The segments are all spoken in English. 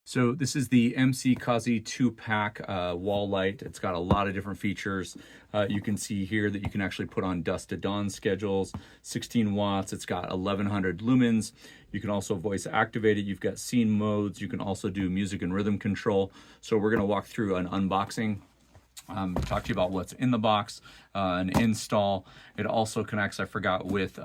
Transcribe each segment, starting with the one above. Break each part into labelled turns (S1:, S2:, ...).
S1: So this is the XMCOSY 2-pack wall light. It's got a lot of different features. You can see here that you can actually put on dusk to dawn schedules, 16 watts. It's got 1100 lumens. You can also voice activate it. You've got scene modes. You can also do music and rhythm control. So we're gonna walk through an unboxing. Talk to you about what's in the box, an install. It also connects, I forgot, with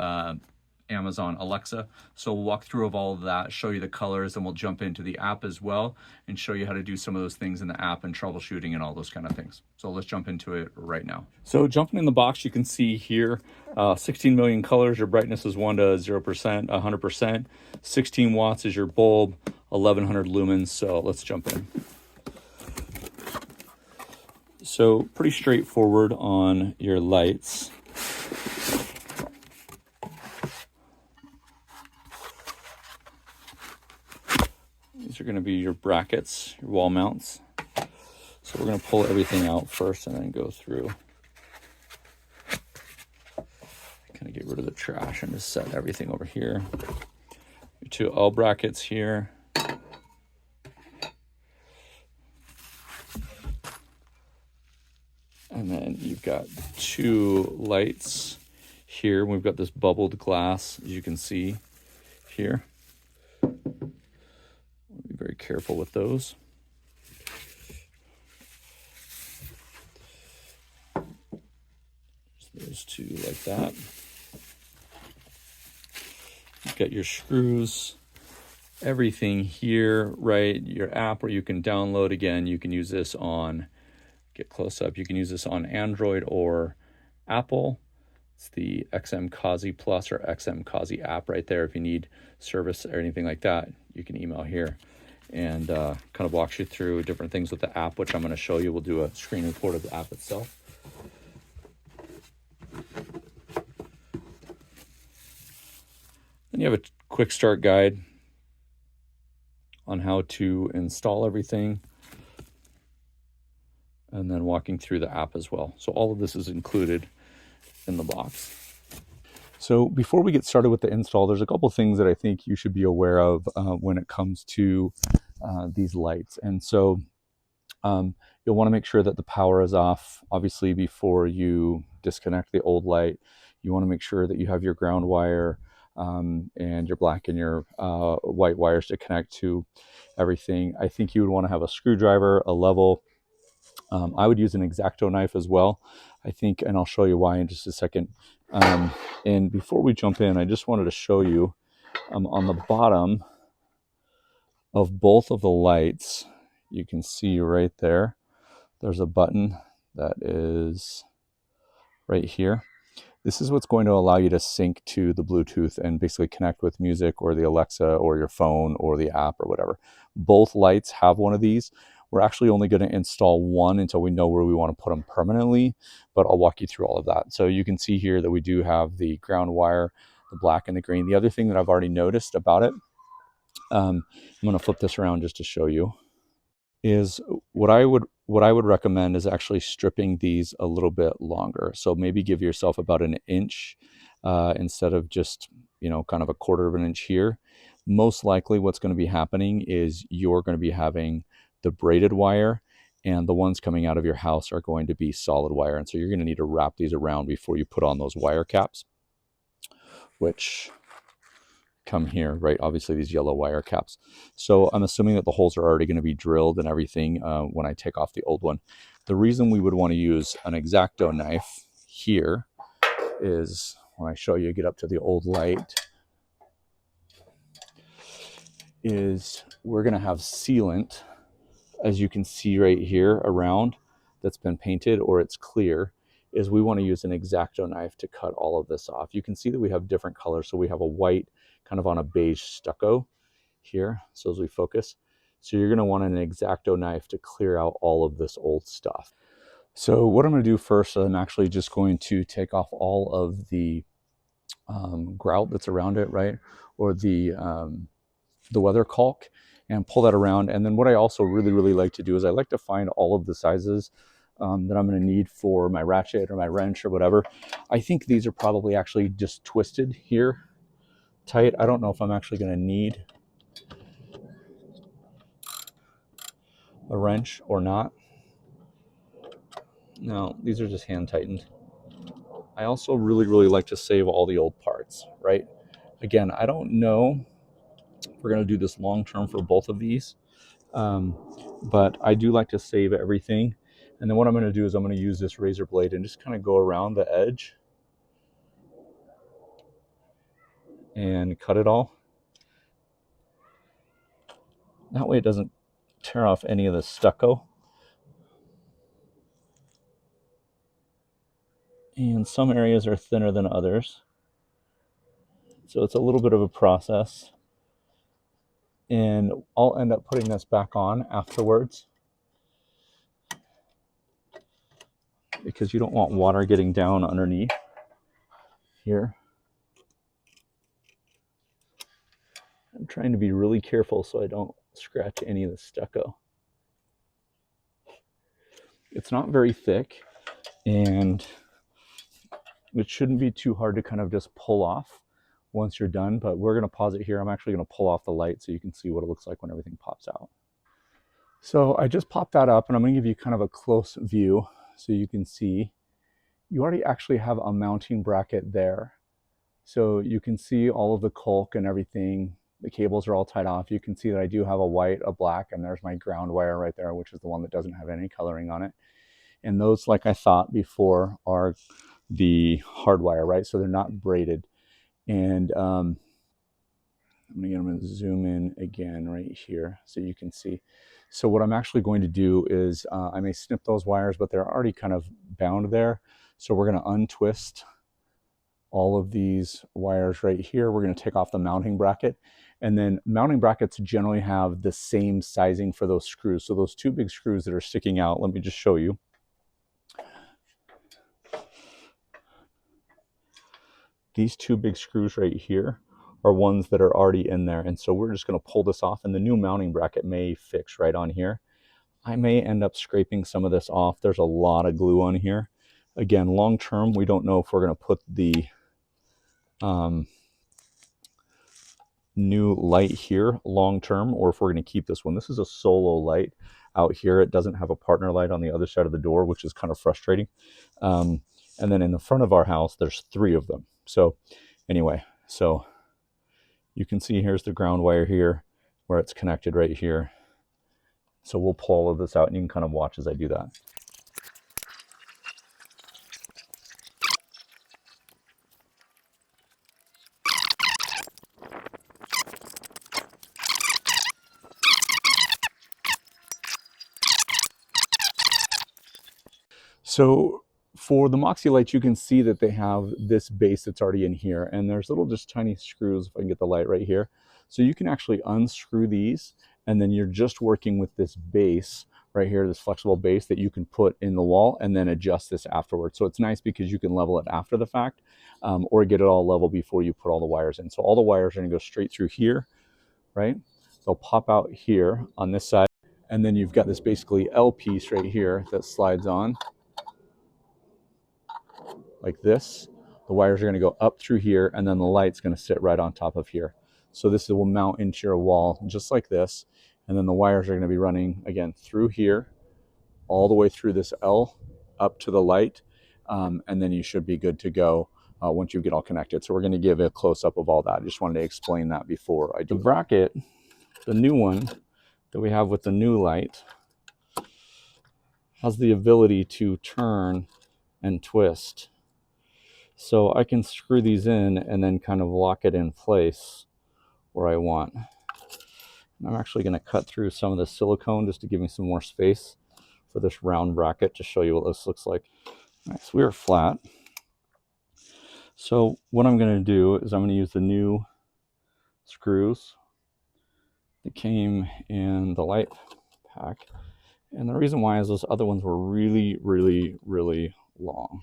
S1: Amazon Alexa. So we'll walk through of all of that, show you the colors, and we'll jump into the app as well and show you how to do some of those things in the app and troubleshooting and all those kind of things. So let's jump into it right now. So jumping in the box, you can see here 16 million colors. Your brightness is 1 to 0%, 100%. 16 watts is your bulb, 1100 lumens. So let's jump in. So pretty straightforward on your lights. These are going to be your brackets, your wall mounts. So we're going to pull everything out first and then go through. Kind of get rid of the trash and just set everything over here. Your two L brackets here. And then you've got two lights here. We've got this bubbled glass, as you can see here. Be very careful with those. Those two like that. You've got your screws, everything here, right? Your app where you can download. Again, you can use this on, get close up, you can use this on Android or Apple. It's the XMCOSY Plus or XMCOSY app right there. If you need service or anything like that, you can email here. And kind of walks you through different things with the app, which I'm going to show you. We'll do a screen report of the app itself. Then you have a quick start guide on how to install everything, and then walking through the app as well. So all of this is included in the box. So before we get started with the install, there's a couple things that I think you should be aware of when it comes to these lights. And so you'll want to make sure that the power is off, obviously, before you disconnect the old light. You want to make sure that you have your ground wire and your black and your white wires to connect to everything. I think you would want to have a screwdriver, a level. I would use an X-Acto knife as well, I think, and I'll show you why in just a second. And before we jump in, I just wanted to show you on the bottom of both of the lights, you can see right there, there's a button that is right here. This is what's going to allow you to sync to the Bluetooth and basically connect with music or the Alexa or your phone or the app or whatever. Both lights have one of these. We're actually only going to install one until we know where we want to put them permanently, but I'll walk you through all of that. So you can see here that we do have the ground wire, the black and the green. The other thing that I've already noticed about it, I'm going to flip this around just to show you, is what I would recommend is actually stripping these a little bit longer. So maybe give yourself about an inch instead of just, kind of a quarter of an inch here. Most likely what's going to be happening is you're going to be having the braided wire, and the ones coming out of your house are going to be solid wire. And so you're going to need to wrap these around before you put on those wire caps, which come here, right? Obviously these yellow wire caps. So I'm assuming that the holes are already going to be drilled and everything when I take off the old one. The reason we would want to use an X-Acto knife here is when I show you, get up to the old light, is we're going to have sealant, as you can see right here around, that's been painted or it's clear, is we want to use an X-Acto knife to cut all of this off. You can see that we have different colors. So we have a white kind of on a beige stucco here. So as we focus, so you're going to want an X-Acto knife to clear out all of this old stuff. So what I'm going to do first, I'm actually just going to take off all of the grout that's around it, right? Or the weather caulk, and pull that around. And then what I also really like to do is I like to find all of the sizes that I'm going to need for my ratchet or my wrench or whatever. I think these are probably actually just twisted here tight. I don't know if I'm actually going to need a wrench or not. Now, these are just hand tightened. I also really like to save all the old parts, right? Again, I don't know if we're going to do this long term for both of these, but I do like to save everything. And then what I'm going to do is I'm going to use this razor blade and just kind of go around the edge and cut it all. That way it doesn't tear off any of the stucco. And some areas are thinner than others, so it's a little bit of a process. And I'll end up putting this back on afterwards because you don't want water getting down underneath here. I'm trying to be really careful so I don't scratch any of the stucco. It's not very thick, and it shouldn't be too hard to kind of just pull off once you're done, but we're going to pause it here. I'm actually going to pull off the light so you can see what it looks like when everything pops out. So I just popped that up, and I'm going to give you kind of a close view so you can see. You already actually have a mounting bracket there. So you can see all of the caulk and everything. The cables are all tied off. You can see that I do have a white, a black, and there's my ground wire right there, which is the one that doesn't have any coloring on it. And those, like I thought before, are the hard wire, right? So they're not braided. And I'm going to zoom in again right here so you can see. So what I'm actually going to do is I may snip those wires, but they're already kind of bound there. So we're going to untwist all of these wires right here. We're going to take off the mounting bracket, and then mounting brackets generally have the same sizing for those screws. So those two big screws that are sticking out, let me just show you. These two big screws right here are ones that are already in there, and so we're just going to pull this off, and the new mounting bracket may fix right on here. I may end up scraping some of this off. There's a lot of glue on here. Again, long term, we don't know if we're going to put the new light here long term or if we're going to keep this one. This is a solo light out here. It doesn't have a partner light on the other side of the door, which is kind of frustrating. And then in the front of our house, there's 3 of them. So anyway, so you can see here's the ground wire here where it's connected right here. So we'll pull all of this out, and you can kind of watch as I do that. So for the Moxie lights, you can see that they have this base that's already in here, and there's little just tiny screws, if I can get the light right here. So you can actually unscrew these, and then you're just working with this base right here, this flexible base that you can put in the wall and then adjust this afterwards. So it's nice because you can level it after the fact, or get it all level before you put all the wires in. So all the wires are going to go straight through here, right? They'll pop out here on this side, and then you've got this basically L piece right here that slides on like this. The wires are going to go up through here, and then the light's going to sit right on top of here. So this will mount into your wall just like this, and then the wires are going to be running again through here all the way through this L up to the light, and then you should be good to go once you get all connected. So we're going to give a close-up of all that. I just wanted to explain that before I do. The bracket, the new one that we have with the new light, has the ability to turn and twist. So I can screw these in and then kind of lock it in place where I want. And I'm actually going to cut through some of the silicone just to give me some more space for this round bracket to show you what this looks like. All right, so we are flat. So what I'm going to do is I'm going to use the new screws that came in the light pack. And the reason why is those other ones were really long.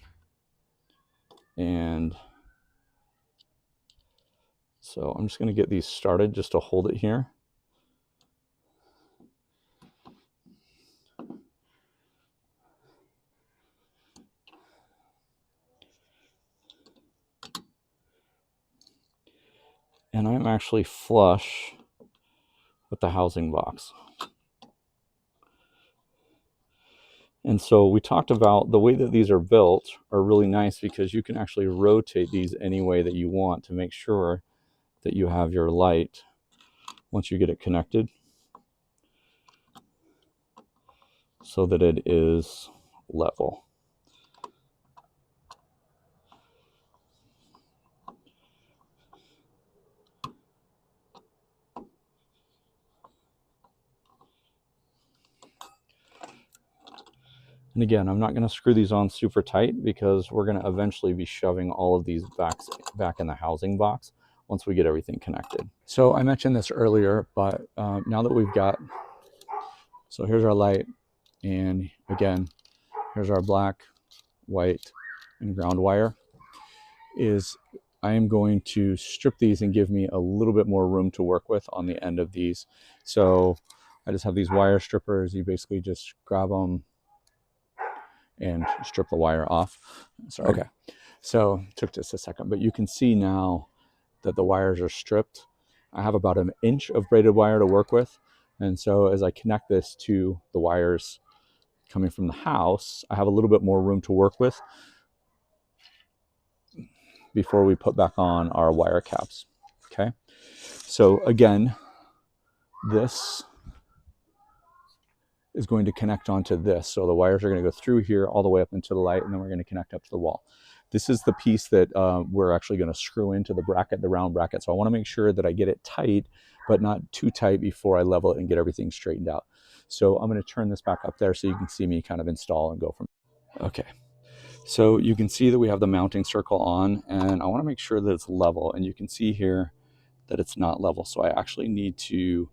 S1: And so I'm just going to get these started just to hold it here. And I'm actually flush with the housing box. And so we talked about the way that these are built are really nice because you can actually rotate these any way that you want to make sure that you have your light once you get it connected so that it is level. And again, I'm not going to screw these on super tight because we're going to eventually be shoving all of these back in the housing box once we get everything connected. So I mentioned this earlier, but now that we've got, so here's our light, and again, here's our black, white, and ground wire, is I am going to strip these and give me a little bit more room to work with on the end of these. So I just have these wire strippers. You basically just grab them and strip the wire off. Sorry. Okay. So it took just a second, but you can see now that the wires are stripped. I have about an inch of braided wire to work with. And so as I connect this to the wires coming from the house, I have a little bit more room to work with before we put back on our wire caps. Okay. So again, this is going to connect onto this. So the wires are going to go through here all the way up into the light, and then we're going to connect up to the wall. This is the piece that we're actually going to screw into the bracket, the round bracket. So I want to make sure that I get it tight, but not too tight before I level it and get everything straightened out. So I'm going to turn this back up there so you can see me kind of install and go from. Okay. So you can see that we have the mounting circle on, and I want to make sure that it's level. And you can see here that it's not level. So I actually need to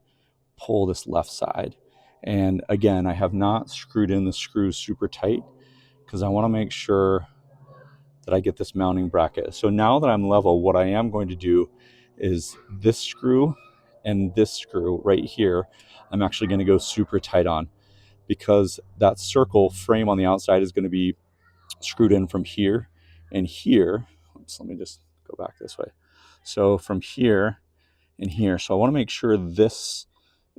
S1: pull this left side. And again, I have not screwed in the screws super tight because I want to make sure that I get this mounting bracket. So now that I'm level, what I am going to do is this screw and this screw right here, I'm actually going to go super tight on because that circle frame on the outside is going to be screwed in from here and here. Oops, let me just go back this way. So from here and here. So I want to make sure this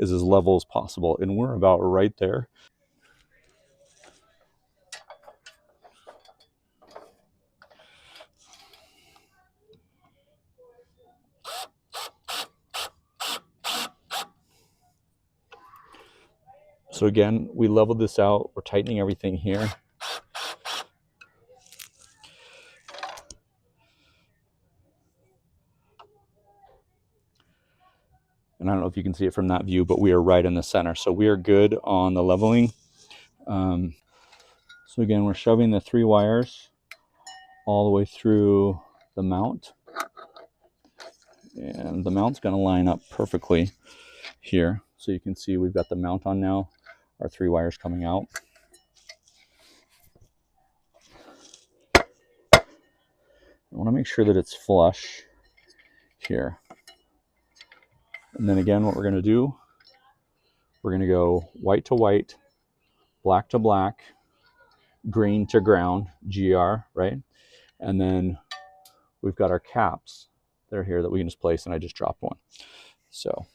S1: is as level as possible, and we're about right there. So again, we leveled this out. We're tightening everything here. And I don't know if you can see it from that view, but we are right in the center. So we are good on the leveling. So again, we're shoving the 3 wires all the way through the mount. And the mount's going to line up perfectly here. So you can see we've got the mount on now, our 3 wires coming out. I want to make sure that it's flush here. And then again, what we're going to do, we're going to go white to white, black to black, green to ground, GR, right? And then we've got our caps that are here that we can just place, and I just dropped one. So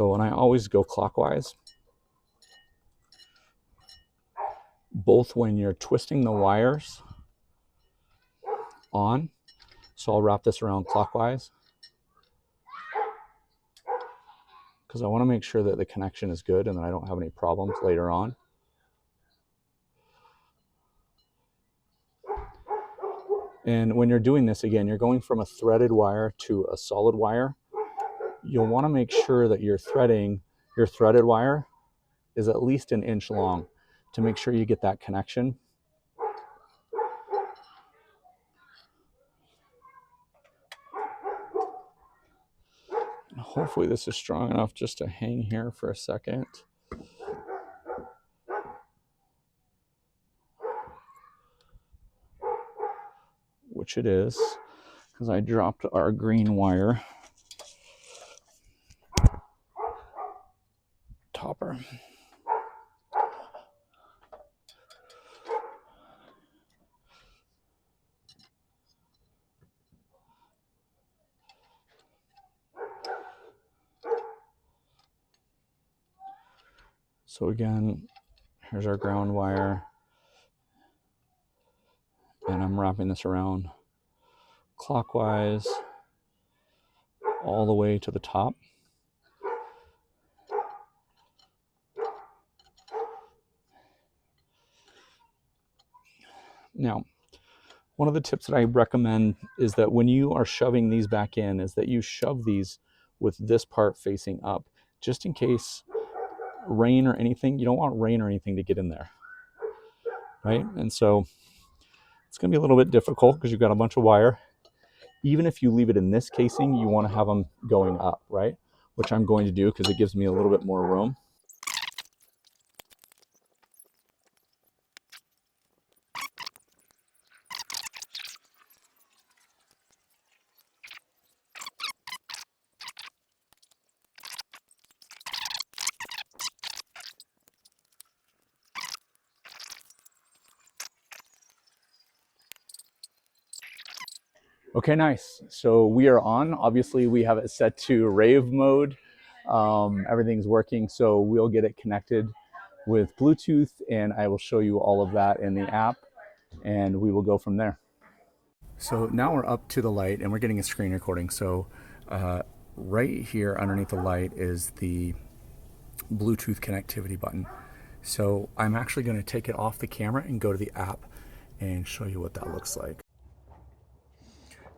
S1: when I always go clockwise, both when you're twisting the wires on, so I'll wrap this around clockwise because I want to make sure that the connection is good and that I don't have any problems later on. And when you're doing this, again, you're going from a threaded wire to a solid wire. You'll want to make sure that you're threading your threaded wire is at least an inch long to make sure you get that connection. Hopefully this is strong enough just to hang here for a second. Which it is, because I dropped our green wire topper. So again, here's our ground wire, and I'm wrapping this around clockwise all the way to the top. Now, one of the tips that I recommend is that when you are shoving these back in, is that you shove these with this part facing up, just in case rain or anything. You don't want rain or anything to get in there, right? And so it's going to be a little bit difficult because you've got a bunch of wire. Even if you leave it in this casing, you want to have them going up, right? Which I'm going to do because it gives me a little bit more room. Okay, nice. So we are on. Obviously, we have it set to rave mode. Everything's working, so we'll get it connected with Bluetooth, and I will show you all of that in the app, and we will go from there. So now we're up to the light, and we're getting a screen recording. So right here underneath the light is the Bluetooth connectivity button. So I'm actually going to take it off the camera and go to the app and show you what that looks like.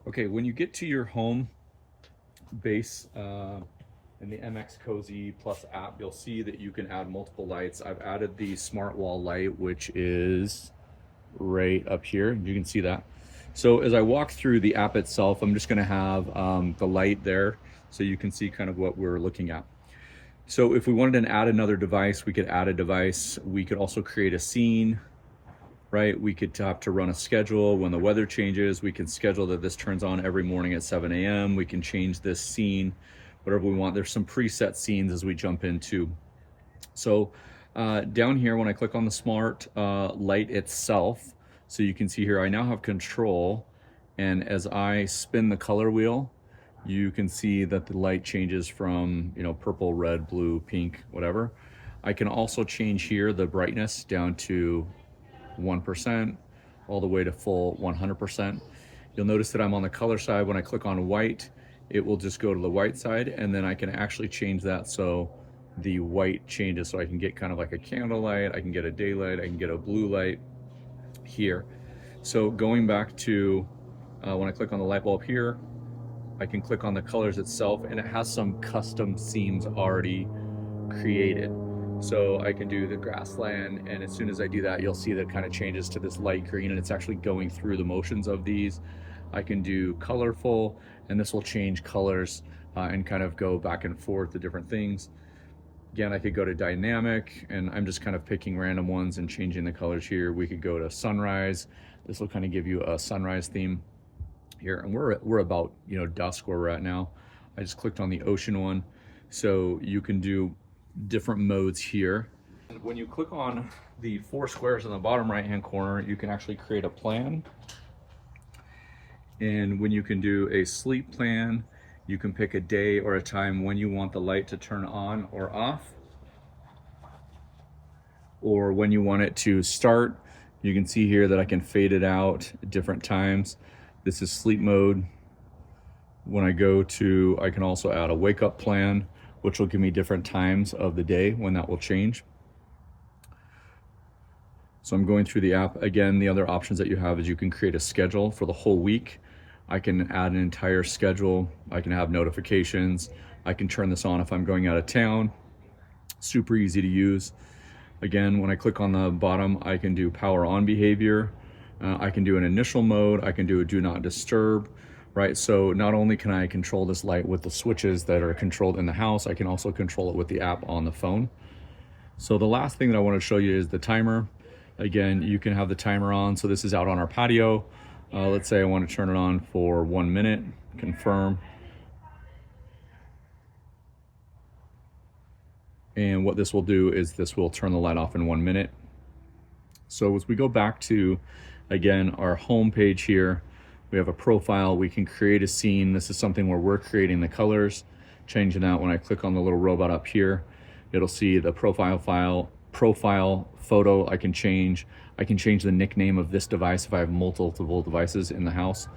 S1: Okay, when you get to your home base in the XMCOSY Plus app, you'll see that you can add multiple lights. I've added the smart wall light, which is right up here. You can see that. So as I walk through the app itself, I'm just going to have the light there so you can see kind of what we're looking at. So if we wanted to add another device, we could add a device. We could also create a scene. Right, we could have to run a schedule. When the weather changes, we can schedule that this turns on every morning at 7 a.m. We can change this scene, whatever we want. There's some preset scenes as we jump into. So down here, when I click on the smart light itself, so you can see here, I now have control. And as I spin the color wheel, you can see that the light changes from, purple, red, blue, pink, whatever. I can also change here the brightness down to 1% all the way to full 100%. You'll notice that I'm on the color side. When I click on white, it will just go to the white side, and then I can actually change that so the white changes. So I can get kind of like a candle light, I can get a daylight, I can get a blue light here. So going back to when I click on the light bulb here, I can click on the colors itself, and it has some custom themes already created. So I can do the grassland, and as soon as I do that, you'll see that it kind of changes to this light green, and it's actually going through the motions of these. I can do colorful, and this will change colors and kind of go back and forth to different things. Again, I could go to dynamic, and I'm just kind of picking random ones and changing the colors here. We could go to sunrise. This will kind of give you a sunrise theme here, and we're about dusk where we're at now. I just clicked on the ocean one, so you can do different modes here. When you click on the 4 squares in the bottom right hand corner, you can actually create a plan. And when you can do a sleep plan, you can pick a day or a time when you want the light to turn on or off, or when you want it to start. You can see here that I can fade it out at different times. This is sleep mode. When I go to, I can also add a wake up plan, which will give me different times of the day when that will change. So I'm going through the app. Again, the other options that you have is you can create a schedule for the whole week. I can add an entire schedule. I can have notifications. I can turn this on if I'm going out of town. Super easy to use. Again, when I click on the bottom, I can do power on behavior. I can do an initial mode. I can do a do not disturb. Right, so not only can I control this light with the switches that are controlled in the house, I can also control it with the app on the phone. So the last thing that I want to show you is the timer. Again, you can have the timer on. So this is out on our patio. Let's say I want to turn it on for 1 minute, confirm. And what this will do is this will turn the light off in 1 minute. So as we go back to, again, our home page here, we have a profile. We can create a scene. This is something where we're creating the colors, changing that when I click on the little robot up here. It'll see the profile photo. I can change the nickname of this device if I have multiple devices in the house.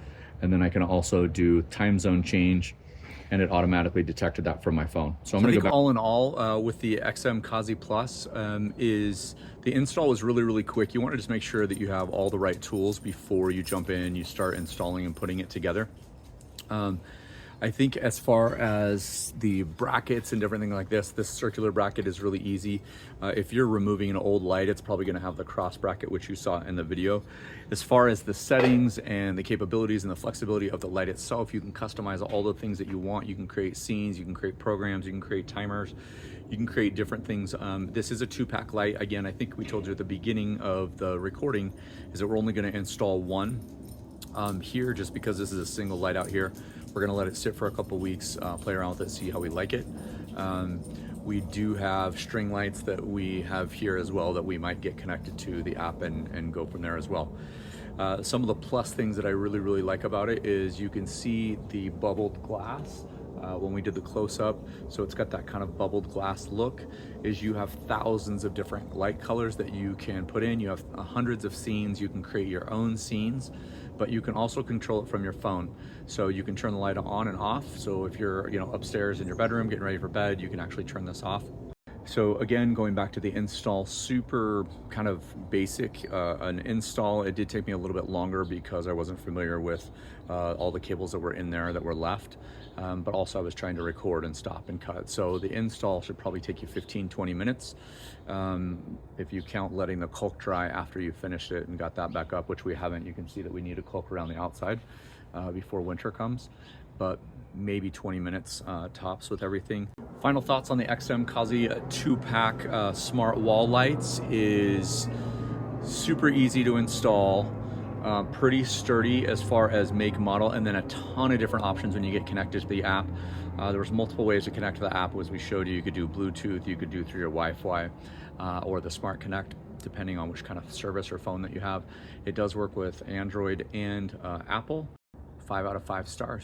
S1: And then I can also do time zone change, and it automatically detected that from my phone. So I'm gonna go back. All in all, with the XMCOSY Plus, is the install was really quick. You want to just make sure that you have all the right tools before you jump in, you start installing and putting it together. I think as far as the brackets and everything like this circular bracket is really easy. If you're removing an old light, it's probably gonna have the cross bracket, which you saw in the video. As far as the settings and the capabilities and the flexibility of the light itself, you can customize all the things that you want. You can create scenes, you can create programs, you can create timers, you can create different things. This is a 2-pack light. Again, I think we told you at the beginning of the recording is that we're only gonna install one here, just because this is a single light out here. We're gonna let it sit for a couple weeks, play around with it, see how we like it. We do have string lights that we have here as well that we might get connected to the app and go from there as well. Some of the plus things that I really like about it is you can see the bubbled glass when we did the close-up. So it's got that kind of bubbled glass look. Is you have thousands of different light colors that you can put in. You have hundreds of scenes. You can create your own scenes, but you can also control it from your phone. So you can turn the light on and off. So if you're upstairs in your bedroom getting ready for bed, you can actually turn this off. So again, going back to the install, super kind of basic. An install, it did take me a little bit longer because I wasn't familiar with all the cables that were in there that were left. But also I was trying to record and stop and cut. So the install should probably take you 15-20 minutes. If you count letting the caulk dry after you finished it and got that back up, which we haven't. You can see that we need a caulk around the outside before winter comes, but maybe 20 minutes tops with everything. Final thoughts on the XMCOSY 2-pack smart wall lights is super easy to install. Pretty sturdy as far as make, model, and then a ton of different options when you get connected to the app. There was multiple ways to connect to the app, as we showed you. You could do Bluetooth, you could do through your Wi-Fi, or the Smart Connect, depending on which kind of service or phone that you have. It does work with Android and Apple. 5 out of 5 stars.